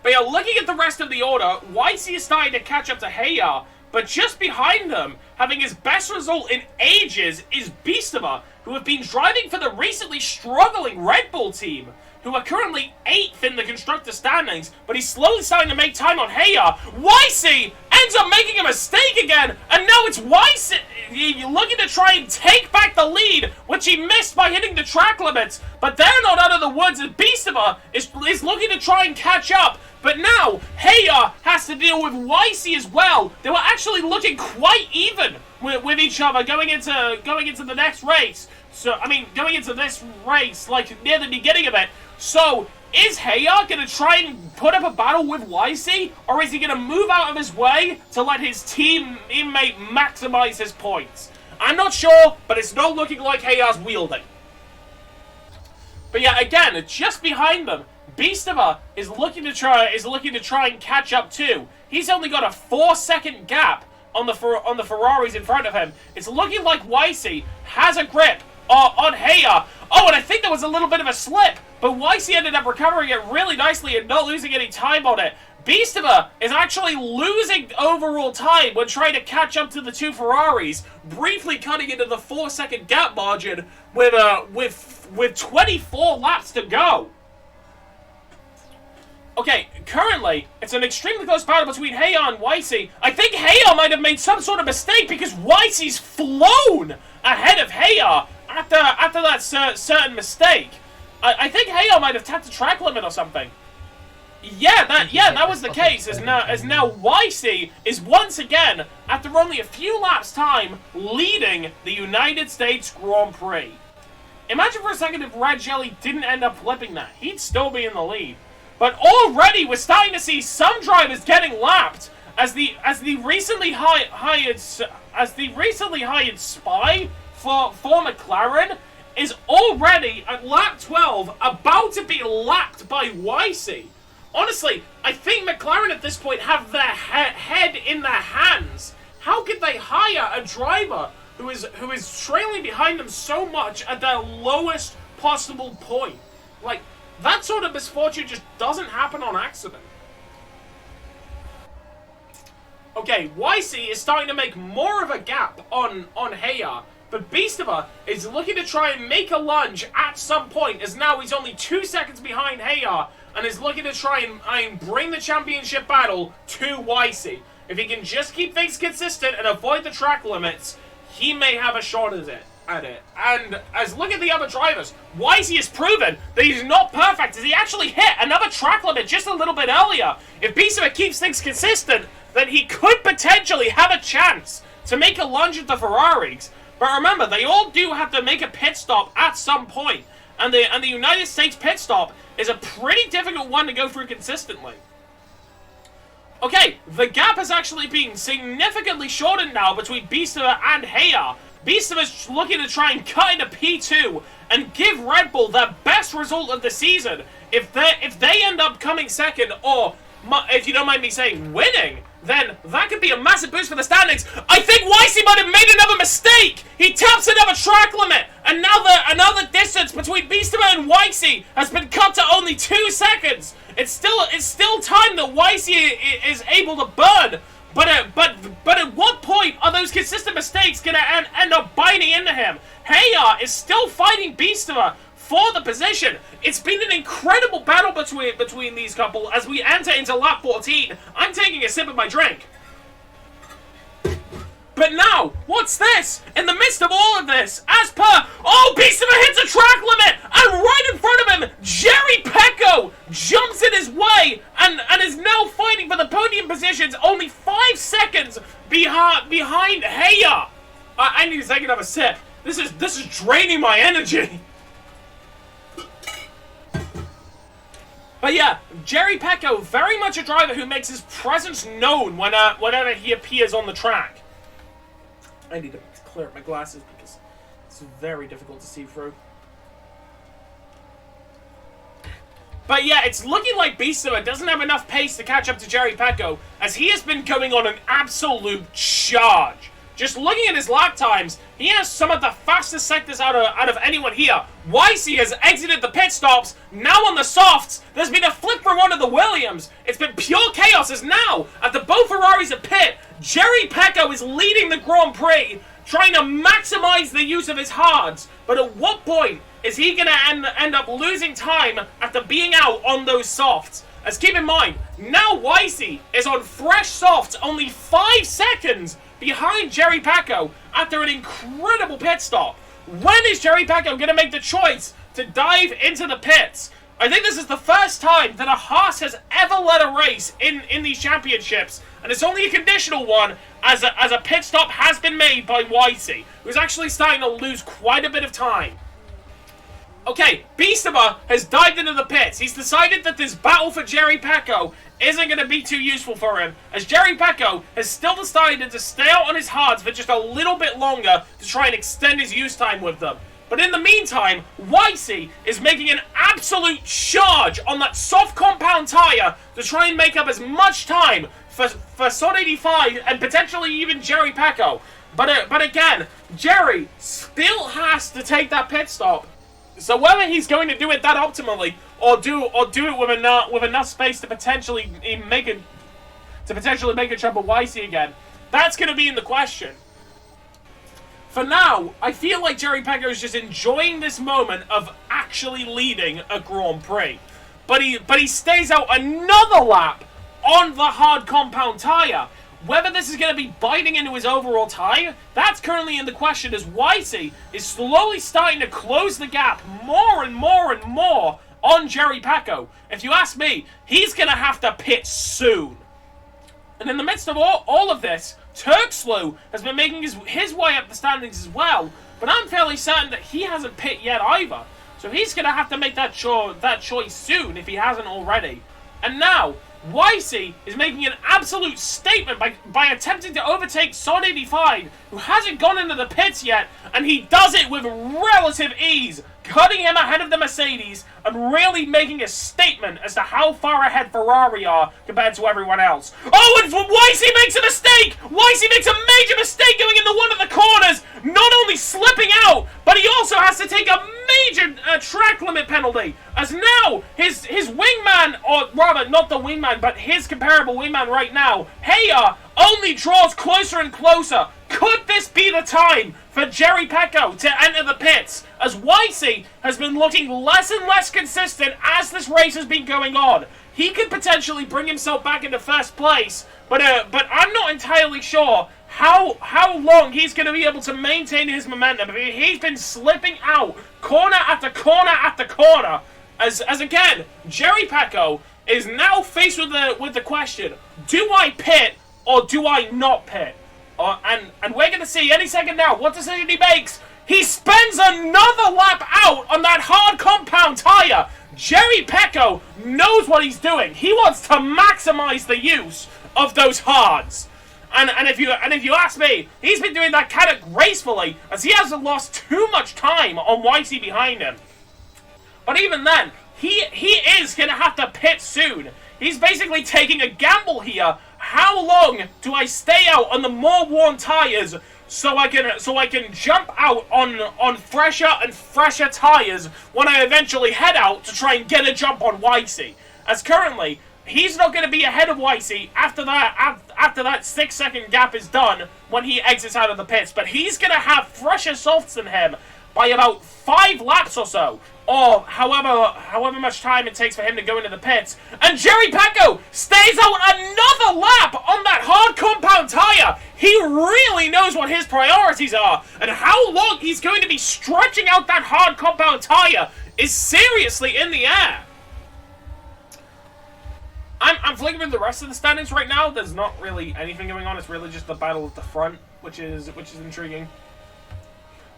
But yeah, looking at the rest of the order, Wysy is starting to catch up to Hayar, but just behind them, having his best result in ages, is Beastover, who have been driving for the recently struggling Red Bull team, who are currently 8th in the constructor standings, but he's slowly starting to make time on Hayar. Wysy ends up making a mistake again, and now it's Wysy looking to try and take back the lead, which he missed by hitting the track limits. But they're not out of the woods, as Beastover is looking to try and catch up. But now, Hayar has to deal with Wysy as well. They were actually looking quite even with each other going into the next race. So, I mean, going into this race, like, near the beginning of it. So, is Hayar going to try and put up a battle with Wysy? Or is he going to move out of his way to let his teammate maximize his points? I'm not sure, but it's not looking like Hayar's wielding. But yeah, again, just behind them, Beastover is looking to try and catch up too. He's only got a 4-second gap on the Ferraris in front of him. It's looking like Wysy has a grip on Hayar. Oh, and I think there was a little bit of a slip. but Wysy ended up recovering it really nicely and not losing any time on it. Beastava is actually losing overall time when trying to catch up to the two Ferraris, briefly cutting into the 4-second gap margin with 24 laps to go. Okay, currently, it's an extremely close battle between Heya and Wysy. I think Heya might have made some sort of mistake because Wysy's flown ahead of Heya after that certain mistake. I think Heya might have tapped the track limit or something. Yeah, that was the case. As now Wysy is once again, after only a few laps' time, leading the United States Grand Prix. Imagine for a second if Red Jelly didn't end up flipping that. He'd still be in the lead. But already we're starting to see some drivers getting lapped as the recently hired spy for McLaren is already at lap 12 about to be lapped by Wysy. Honestly, I think McLaren at this point have their head in their hands. How could they hire a driver who is trailing behind them so much at their lowest possible point? Like, that sort of misfortune just doesn't happen on accident. Okay, Wysy is starting to make more of a gap on Heya, but Beastava is looking to try and make a lunge at some point, as now he's only 2 seconds behind Heya, and is looking to try and bring the championship battle to Wysy. If he can just keep things consistent and avoid the track limits, he may have a shot at it. And as look at the other drivers, Wysy has proven that he's not perfect, as he actually hit another track limit just a little bit earlier. If Beastava keeps things consistent, then he could potentially have a chance to make a lunge at the Ferraris. But remember, they all do have to make a pit stop at some point. And the United States pit stop is a pretty difficult one to go through consistently. Okay, the gap has actually been significantly shortened now between Beastava and Heya. Beastava's looking to try and cut into P2 and give Red Bull their best result of the season. If they end up coming second, or if you don't mind me saying winning, then that could be a massive boost for the standings. I think Wysy might have made another mistake. He taps another track limit, and now another distance between Beastava and Wysy has been cut to only 2 seconds. It's still time that Wysy is able to burn. But at what point are those consistent mistakes gonna end up biting into him? Heya is still fighting Beastava for the position. It's been an incredible battle between these couple as we enter into lap 14. I'm taking a sip of my drink. But now, what's this? In the midst of all of this, Beastava hits a track limit, and right in front of him, Jerry Pecco jumps in his way and is now fighting for the podium positions, only 5 seconds behind Heya. I need to take another sip. This is draining my energy. But yeah, Jerry Pecco, very much a driver who makes his presence known whenever he appears on the track. I need to clear up my glasses because it's very difficult to see through. But yeah, it's looking like Beastava doesn't have enough pace to catch up to Jerry Pecco, as he has been going on an absolute charge. Just looking at his lap times, he has some of the fastest sectors out of anyone here. Wysy has exited the pit stops. Now on the softs, there's been a flip from one of the Williams. It's been pure chaos, as now, after both Ferraris are pit, Jerry Pecco is leading the Grand Prix, trying to maximize the use of his hards. But at what point is he going to end up losing time after being out on those softs? As keep in mind, now Wysy is on fresh softs, only 5 seconds behind Jerry Pecco after an incredible pit stop. When is Jerry Pecco going to make the choice to dive into the pits? I think this is the first time that a Haas has ever led a race in these championships, and it's only a conditional one, as a pit stop has been made by Wysy, who's actually starting to lose quite a bit of time. Okay, Beastava has dived into the pits. He's decided that this battle for Jerry Pecco isn't going to be too useful for him, as Jerry Pecco has still decided to stay out on his hards for just a little bit longer to try and extend his use time with them. But in the meantime, Wysy is making an absolute charge on that soft compound tire to try and make up as much time for Sod 85 and potentially even Jerry Pecco. But again, Jerry still has to take that pit stop So whether he's going to do it that optimally, or do it with enough space to potentially make a jump at Wysy again, that's going to be in the question. For now, I feel like Jerry Pecco is just enjoying this moment of actually leading a Grand Prix, but he stays out another lap on the hard compound tire. Whether this is going to be biting into his overall time, that's currently in the question, as Wysy is slowly starting to close the gap more and more and more on Jerry Pecco. If you ask me, he's going to have to pit soon. And in the midst of all of this, Turkslow has been making his way up the standings as well, but I'm fairly certain that he hasn't pit yet either. So he's going to have to make that choice soon if he hasn't already. And now, Wysy is making an absolute statement by attempting to overtake Son 85, who hasn't gone into the pits yet, and he does it with relative ease, cutting him ahead of the Mercedes and really making a statement as to how far ahead Ferrari are compared to everyone else. Oh, and Wysy makes a mistake! Wysy makes a major mistake going into one of the corners, not only slipping out, but he also has to take a major track limit penalty, as now his wingman, or rather not the wingman, but his comparable wingman right now, Heya, only draws closer and closer. Could this be the time for Jerry Pecco to enter the pits, as Wysy has been looking less and less consistent as this race has been going on? He could potentially bring himself back into first place, but I'm not entirely sure how long he's going to be able to maintain his momentum. I mean, he's been slipping out corner after corner after corner, as again, Jerry Pecco is now faced with the question, do I pit or do I not pit? And we're going to see any second now what decision he makes. He spends another lap out on that hard compound tire. Jerry Pecco knows what he's doing. He wants to maximize the use of those hards. And if you ask me, he's been doing that kind of gracefully, as he hasn't lost too much time on Wysy behind him. But even then, he is going to have to pit soon. He's basically taking a gamble here. How long do I stay out on the more worn tires so I can jump out on fresher and fresher tires when I eventually head out to try and get a jump on Wysy? As currently, he's not going to be ahead of Wysy after that 6-second gap is done when he exits out of the pits, but he's going to have fresher softs than him by about 5 laps or so, or however much time it takes for him to go into the pits. And Jerry Pecco stays out another lap on that hard compound tire. He really knows what his priorities are, and how long he's going to be stretching out that hard compound tire is seriously in the air. I'm flicking through the rest of the standings right now. There's not really anything going on. It's really just the battle at the front, which is intriguing.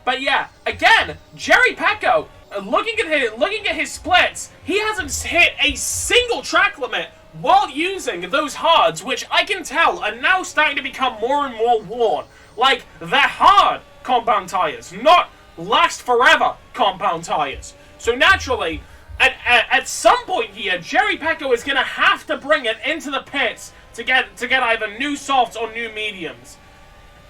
But yeah, again, Jerry Pecco, looking at his splits, he hasn't hit a single track limit while using those hards, which I can tell are now starting to become more and more worn. Like, they're hard compound tires, not last forever compound tires. So naturally, at some point here, Jerry Pecco is going to have to bring it into the pits to get either new softs or new mediums.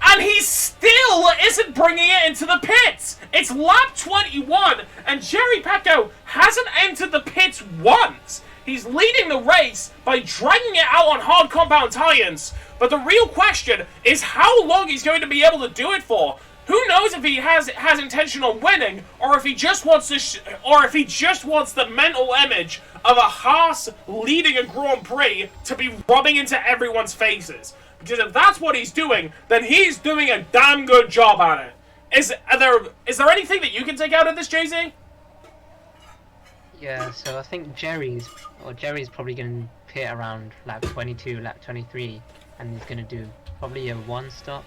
And he still isn't bringing it into the pits! It's lap 21, and Jerry Pecco hasn't entered the pits once! He's leading the race by dragging it out on hard compound tires, but the real question is how long he's going to be able to do it for. Who knows if he has intention on winning, or if he just wants the mental image of a Haas leading a Grand Prix to be rubbing into everyone's faces. Because if that's what he's doing, then he's doing a damn good job at it. Is there anything that you can take out of this, Jay-Z? Yeah, so I think Jerry's probably going to pit around lap 22, lap 23, and he's going to do probably a 1-stop.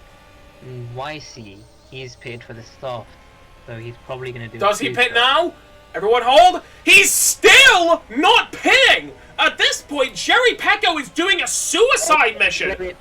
And Wysy, he's pitted for the soft, so he's probably going to do. Does he pit now? Everyone hold! He's still not pitting! At this point, Jerry Pecco is doing a suicide mission!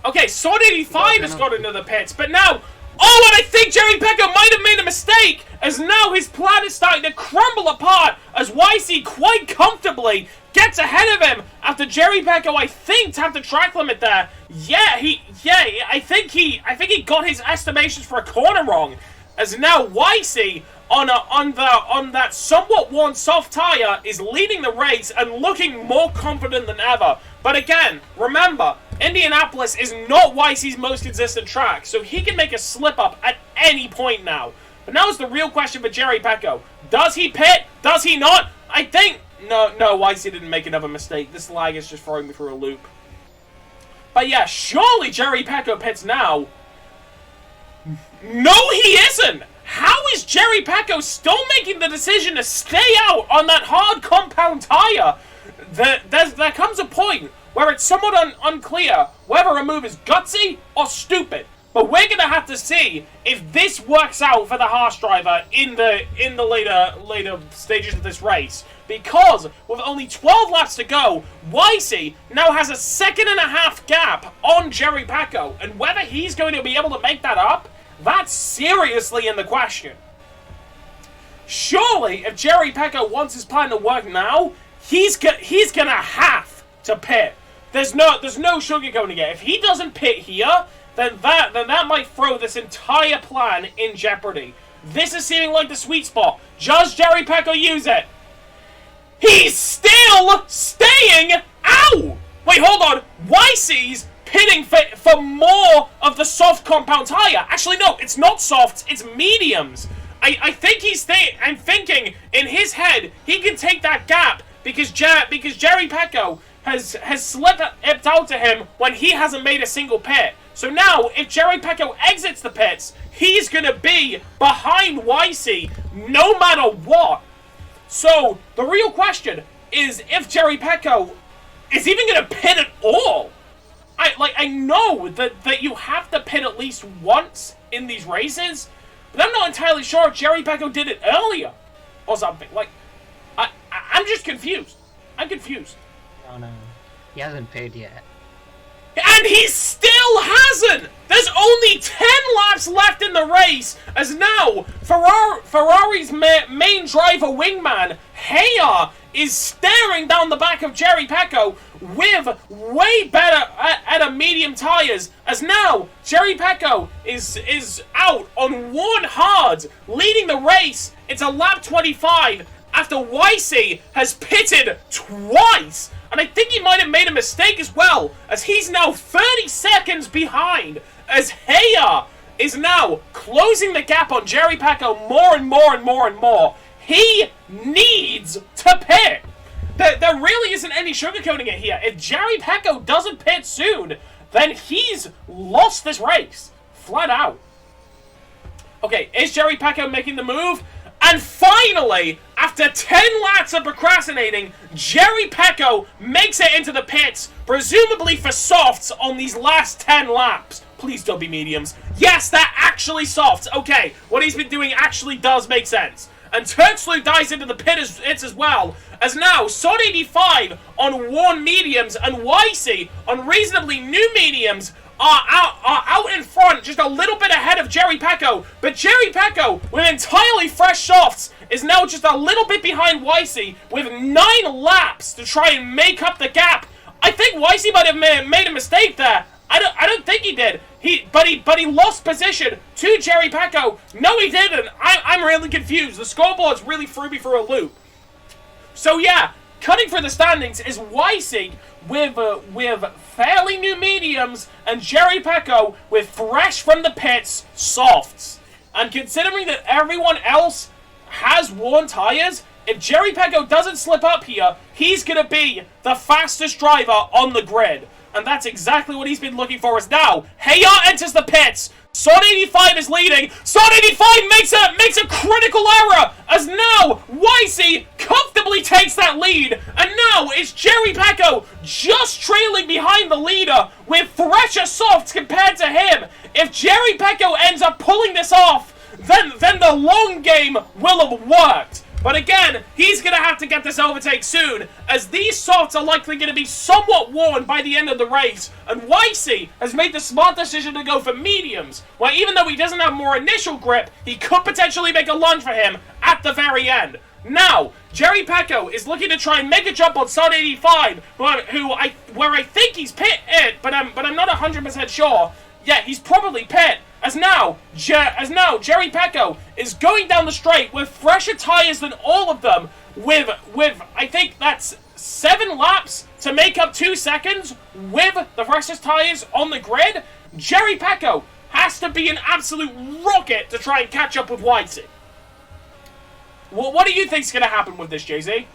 Okay, Sword 85 has got into the pits, but now... Oh, and I think Jerry Pecco might have made a mistake, as now his plan is starting to crumble apart, as Wysy quite comfortably gets ahead of him after Jerry Pecco, I think, tapped the track limit there. I think he got his estimations for a corner wrong. as now Wysy on that somewhat worn soft tire is leading the race and looking more confident than ever. But again, remember, Indianapolis is not Wysy's most consistent track, so he can make a slip up at any point now. But now is the real question for Jerry Pecco. Does he pit? Does he not? I think... No, Wysy didn't make another mistake. This lag is just throwing me through a loop. But yeah, surely Jerry Pecco pits now. No, he isn't! How is Jerry Pecco still making the decision to stay out on that hard compound tire? There comes a point where it's somewhat unclear whether a move is gutsy or stupid. But we're going to have to see if this works out for the harsh driver in the later stages of this race. Because with only 12 laps to go, Wysy now has a 1.5-second gap on Jerry Pecco. And whether he's going to be able to make that up, that's seriously in the question. Surely, if Jerry Pecco wants his plan to work now, he's gonna have to pit. There's no sugarcoating it. If he doesn't pit here, then that might throw this entire plan in jeopardy. This is seeming like the sweet spot. Does Jerry Pecco use it? He's still staying out! Wait, hold on. Wysy's pitting for more of the soft compound tire. Actually, no, it's not softs, it's mediums. I think I'm thinking in his head he can take that gap because Jerry Pecco has slipped out to him when he hasn't made a single pit. So now, if Jerry Pecco exits the pits, he's going to be behind Wysy no matter what. So, the real question is if Jerry Pecco is even going to pit at all. I know that you have to pit at least once in these races, but I'm not entirely sure if Jerry Pecco did it earlier or something. I'm just confused. I'm confused. Oh no, he hasn't pitted yet. And he still hasn't! There's only 10 laps left in the race, as now Ferrari's main driver wingman, Heya, is staring down the back of Jerry Pecco with way better at medium tires, as now Jerry Pecco is out on worn hards, leading the race into lap 25 after Wysy has pitted twice. And I think he might have made a mistake as well, as he's now 30 seconds behind, as Heya is now closing the gap on Jerry Pecco more and more and more and more. He needs to pit. There really isn't any sugarcoating it here. If Jerry Pecco doesn't pit soon, then he's lost this race. Flat out. Okay, is Jerry Pecco making the move? And finally, after 10 laps of procrastinating, Jerry Pecco makes it into the pits, presumably for softs on these last 10 laps. Please don't be mediums. Yes, they're actually softs. Okay, what he's been doing actually does make sense. And Turkslu dives into the pits as well, as now Sod 85 on worn mediums and Wysy on reasonably new mediums are out in front, just a little bit ahead of Jerry Pecco. But Jerry Pecco, with entirely fresh softs, is now just a little bit behind Wysy with 9 laps to try and make up the gap. I think Wysy might have made a mistake there. I don't think he did. But he lost position to Jerry Pecco. No, he didn't. I'm really confused. The scoreboards really threw me for a loop. So yeah, cutting for the standings is Wysy with fairly new mediums and Jerry Pecco with fresh from the pits softs. And considering that everyone else has worn tires, if Jerry Pecco doesn't slip up here, he's going to be the fastest driver on the grid. And that's exactly what he's been looking for as now. Heya enters the pits. Sod 85 is leading. Sod 85 makes a critical error as now Wysy comfortably takes that lead. And now it's Jerry Pecco just trailing behind the leader with fresher softs compared to him. If Jerry Pecco ends up pulling this off, then the long game will have worked. But again, he's going to have to get this overtake soon, as these softs are likely going to be somewhat worn by the end of the race. And Wysy has made the smart decision to go for mediums, where even though he doesn't have more initial grip, he could potentially make a lunge for him at the very end. Now, Jerry Pecco is looking to try and make a jump on Sod 85, where I think he's pit it, but I'm not 100% sure. Yeah, he's probably pit, now Jerry Pecco is going down the straight with fresher tires than all of them, with I think that's 7 laps to make up 2 seconds with the freshest tires on the grid. Jerry Pecco has to be an absolute rocket to try and catch up with Wysy. What do you think's going to happen with this, Jay-Z?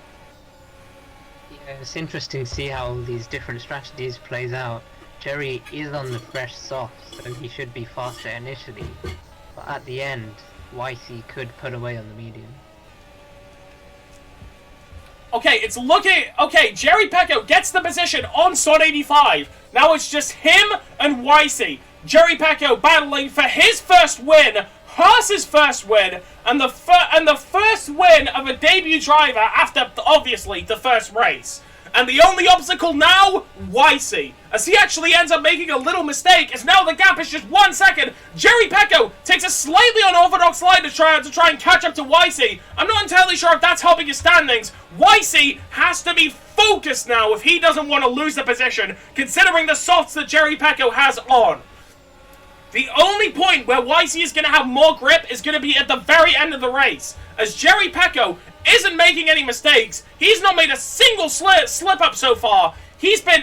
Yeah, it's interesting to see how these different strategies plays out. Jerry is on the fresh soft, so he should be faster initially, but at the end, Wysy could put away on the medium. Okay, it's looking... Okay, Jerry Pecco gets the position on Sod 85. Now it's just him and Wysy. Jerry Pecco battling for his first win, Haas's first win, and the first win of a debut driver after, obviously, the first race. And the only obstacle now, Wysy. As he actually ends up making a little mistake, as now the gap is just 1 second. Jerry Pecco takes a slightly unorthodox line to try and catch up to Wysy. I'm not entirely sure if that's helping his standings. Wysy has to be focused now if he doesn't want to lose the position, considering the softs that Jerry Pecco has on. The only point where Wysy is going to have more grip is going to be at the very end of the race. As Jerry Pecco isn't making any mistakes, he's not made a single slip up so far. He's been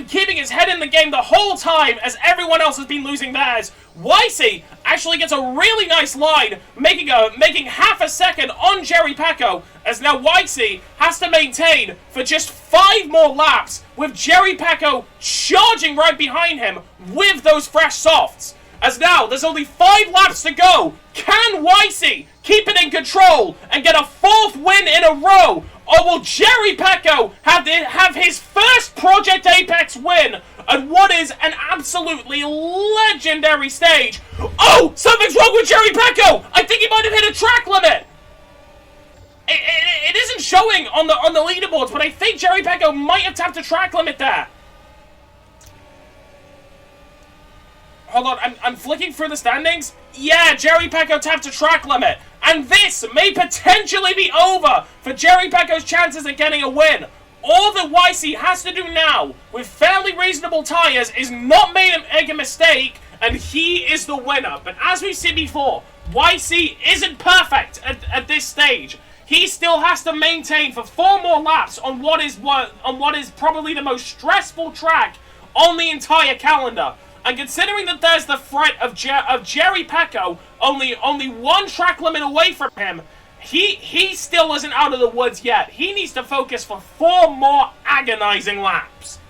keeping his head in the game the whole time as everyone else has been losing theirs. Wysy actually gets a really nice line, making half a second on Jerry Pecco, as now Wysy has to maintain for just 5 more laps, with Jerry Pecco charging right behind him with those fresh softs. As now, there's only 5 laps to go. Can Wysy keep it in control and get a 4th win in a row? Or will Jerry Pecco have his first Project Apex win at what is an absolutely legendary stage? Oh, something's wrong with Jerry Pecco! I think he might have hit a track limit! It isn't showing on the leaderboards, but I think Jerry Pecco might have tapped a track limit there. Hold on, I'm flicking through the standings. Yeah, Jerry Pecco tapped a track limit. And this may potentially be over for Jerry Pecco's chances at getting a win. All that Wysy has to do now, with fairly reasonable tires, is not make a mistake, and he is the winner. But as we've seen before, Wysy isn't perfect at this stage. He still has to maintain for 4 more laps on what is probably the most stressful track on the entire calendar. And considering that there's the threat of Jerry Pecco only 1 track limit away from him, he still isn't out of the woods yet. He needs to focus for 4 more agonizing laps.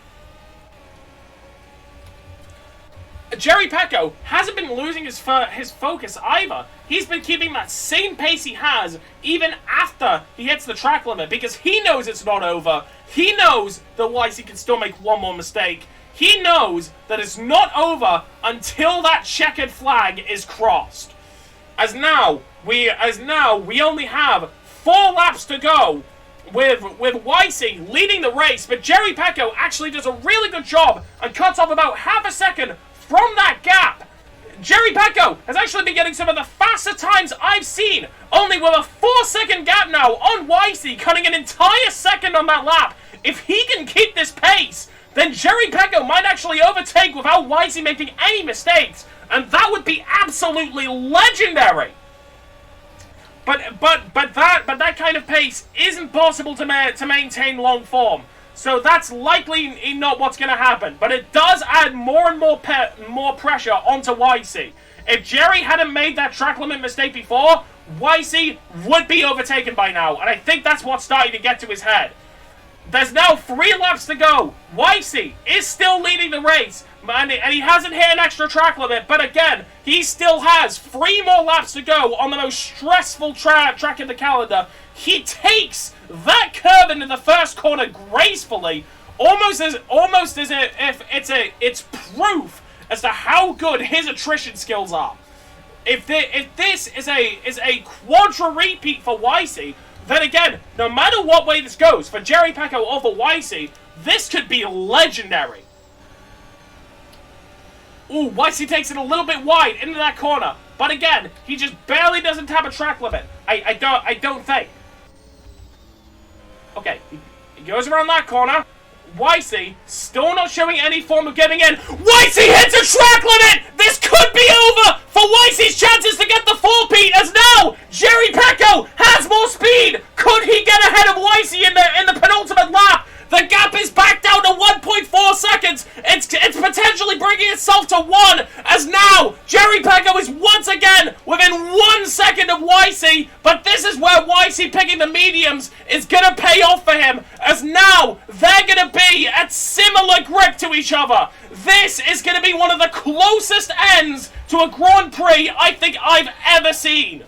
Jerry Pecco hasn't been losing his focus either. He's been keeping that same pace he has even after he hits the track limit, because he knows it's not over. He knows that Wysy can still make 1 more mistake. He knows that it's not over until that checkered flag is crossed. As now we only have 4 laps to go, with Wysy leading the race, but Jerry Pecco actually does a really good job and cuts off about half a second from that gap. Jerry Pecco has actually been getting some of the faster times I've seen, only with a 4-second gap now on Wysy, cutting an entire second on that lap. If he can keep this pace, then Jerry Pecco might actually overtake without Wysy making any mistakes, and that would be absolutely legendary. But that kind of pace isn't possible to maintain long form, so that's likely not what's going to happen. But it does add more and more pressure onto Wysy. If Jerry hadn't made that track limit mistake before, Wysy would be overtaken by now, and I think that's what's starting to get to his head. There's now 3 laps to go. Wysy is still leading the race, and he hasn't hit an extra track limit, but again, he still has 3 more laps to go on the most stressful track in the calendar. He takes that curve into the first corner gracefully, almost as if it's proof as to how good his attrition skills are. If this is a quadra repeat for Wysy, then again, no matter what way this goes, for Jerry Pecco or for Wysy, this could be legendary. Ooh, Wysy takes it a little bit wide into that corner. But again, he just barely doesn't tap a track limit. I don't think. Okay, he goes around that corner. Wysy still not showing any form of getting in. Wysy hits a track limit! This could be over for again, as now Jerry Pecco is once again within 1 second of Wysy, but this is where Wysy picking the mediums is going to pay off for him, as now they're going to be at similar grip to each other. This is going to be one of the closest ends to a Grand Prix I think I've ever seen.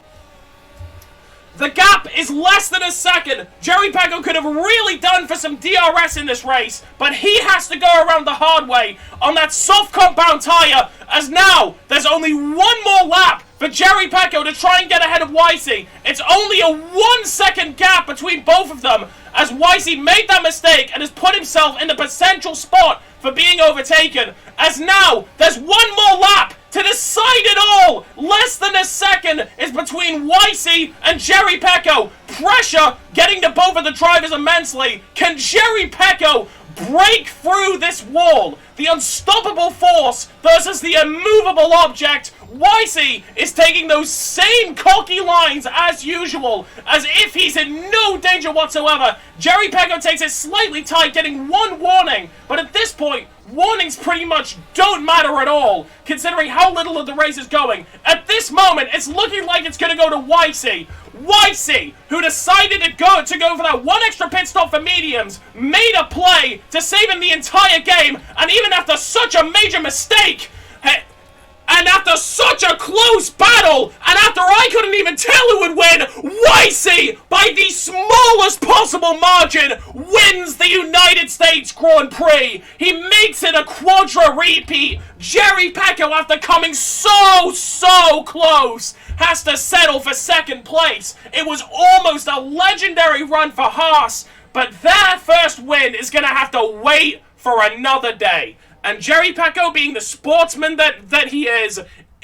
The gap is less than a second. Jerry Pecco could have really done for some DRS in this race, but he has to go around the hard way on that soft compound tire, as now there's only one more lap for Jerry Pecco to try and get ahead of Wysy. It's only a 1 second gap between both of them, as Wysy made that mistake and has put himself in the potential spot for being overtaken, as now there's one more lap to decide it all. Less than a second is between Wysy and Jerry Pecco. Pressure getting to both of the drivers immensely. Can Jerry Pecco break through this wall? The unstoppable force versus the immovable object. Wysy is taking those same cocky lines as usual, as if he's in no danger whatsoever. Jerry Pecco takes it slightly tight, getting one warning, but at this point, warnings pretty much don't matter at all, considering how little of the race is going. At this moment, it's looking like it's going to go to Wysy. Wysy, who decided to go for that one extra pit stop for mediums, made a play to save him the entire game, and even after such a major mistake, and after such a close battle, and after I couldn't even tell who would win, Wysy, by the smallest possible margin, wins the United States Grand Prix. He makes it a quadra repeat. Jerry Pecco, after coming so close, has to settle for second place. It was almost a legendary run for Haas, but their first win is going to have to wait for another day. And Jerry Pecco, being the sportsman that he is,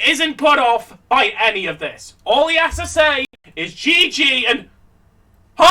isn't put off by any of this. All he has to say is GG and